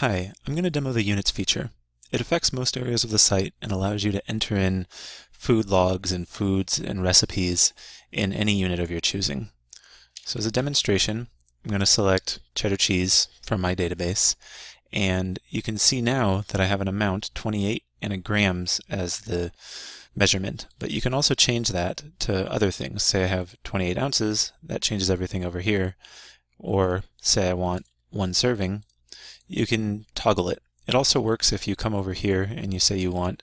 Hi, I'm going to demo the Units feature. It affects most areas of the site and allows you to enter in food logs and foods and recipes in any unit of your choosing. So as a demonstration, I'm going to select cheddar cheese from my database, and you can see now that I have an amount, 28, and a grams as the measurement. But you can also change that to other things. Say I have 28 ounces, that changes everything over here. Or say I want 1 serving, you can toggle it. It also works if you come over here and you say you want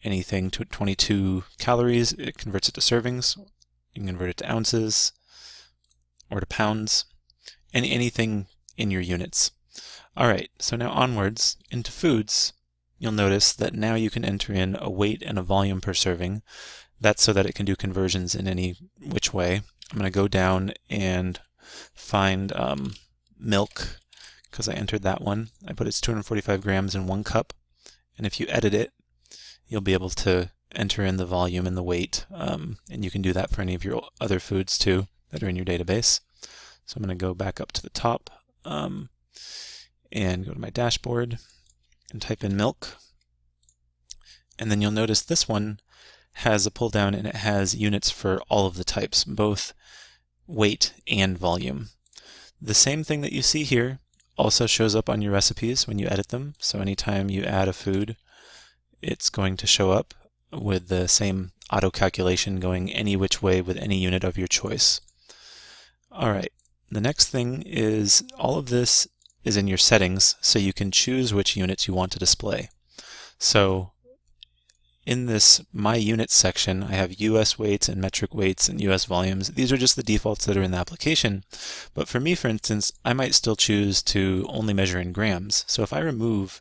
anything to 22 calories, it converts it to servings. You can convert it to ounces or to pounds, and anything in your units. Alright, so now onwards into foods, you'll notice that now you can enter in a weight and a volume per serving. That's so that it can do conversions in any which way. I'm going to go down and find milk, because I entered that one. I put it's 245 grams in 1 cup, and if you edit it, you'll be able to enter in the volume and the weight, and you can do that for any of your other foods too that are in your database. So I'm going to go back up to the top and go to my dashboard and type in milk, and then you'll notice this one has a pull down and it has units for all of the types, both weight and volume. The same thing that you see here also shows up on your recipes when you edit them. So anytime you add a food, it's going to show up with the same auto calculation going any which way with any unit of your choice. Alright, the next thing is all of this is in your settings, so you can choose which units you want to display. So in this My Units section, I have US weights and metric weights and US volumes. These are just the defaults that are in the application. But for me, for instance, I might still choose to only measure in grams. So if I remove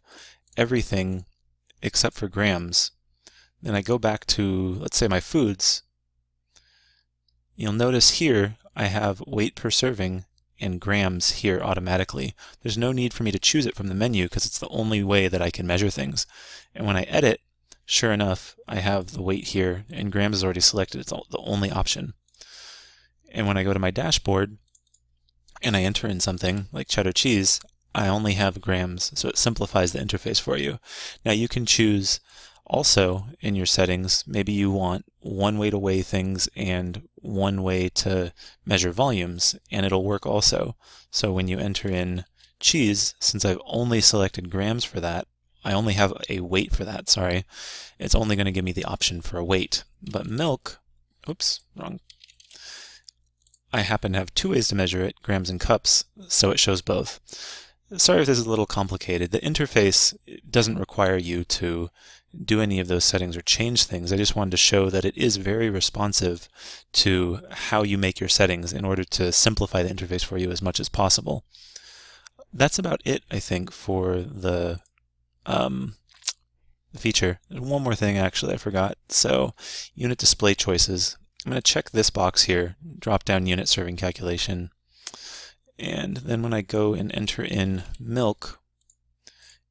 everything except for grams, then I go back to, let's say, my foods, you'll notice here I have weight per serving and grams here automatically. There's no need for me to choose it from the menu because it's the only way that I can measure things. And when I edit, sure enough, I have the weight here, and grams is already selected. It's the only option. And when I go to my dashboard and I enter in something like cheddar cheese, I only have grams, so it simplifies the interface for you. Now you can choose also in your settings, maybe you want one way to weigh things and one way to measure volumes, and it'll work also. So when you enter in cheese, since I've only selected grams for that, I only have a weight for that, sorry. It's only going to give me the option for a weight. But milk, oops, wrong. I happen to have 2 ways to measure it, grams and cups, so it shows both. Sorry if this is a little complicated. The interface doesn't require you to do any of those settings or change things. I just wanted to show that it is very responsive to how you make your settings in order to simplify the interface for you as much as possible. That's about it, I think, for the feature. There's one more thing actually I forgot. So unit display choices. I'm going to check this box here, drop down unit serving calculation, and then when I go and enter in milk,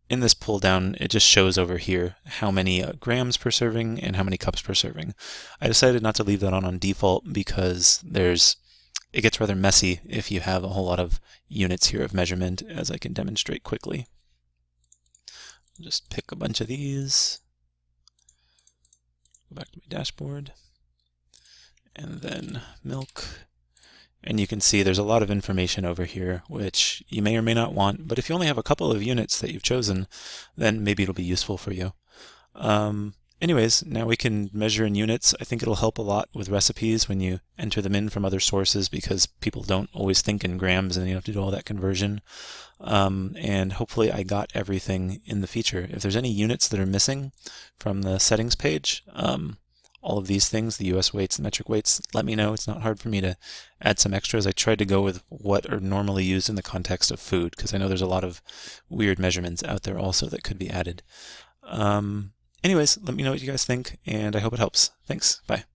in this pull down it just shows over here how many grams per serving and how many cups per serving. I decided not to leave that on default because it gets rather messy if you have a whole lot of units here of measurement, as I can demonstrate quickly. Just pick a bunch of these, go back to my dashboard, and then milk. And you can see there's a lot of information over here which you may or may not want, but if you only have a couple of units that you've chosen, then maybe it'll be useful for you. Anyways, now we can measure in units. I think it'll help a lot with recipes when you enter them in from other sources because people don't always think in grams and you have to do all that conversion. And hopefully I got everything in the feature. If there's any units that are missing from the settings page, all of these things, the US weights, the metric weights, let me know. It's not hard for me to add some extras. I tried to go with what are normally used in the context of food because I know there's a lot of weird measurements out there also that could be added. Anyways, let me know what you guys think, and I hope it helps. Thanks. Bye.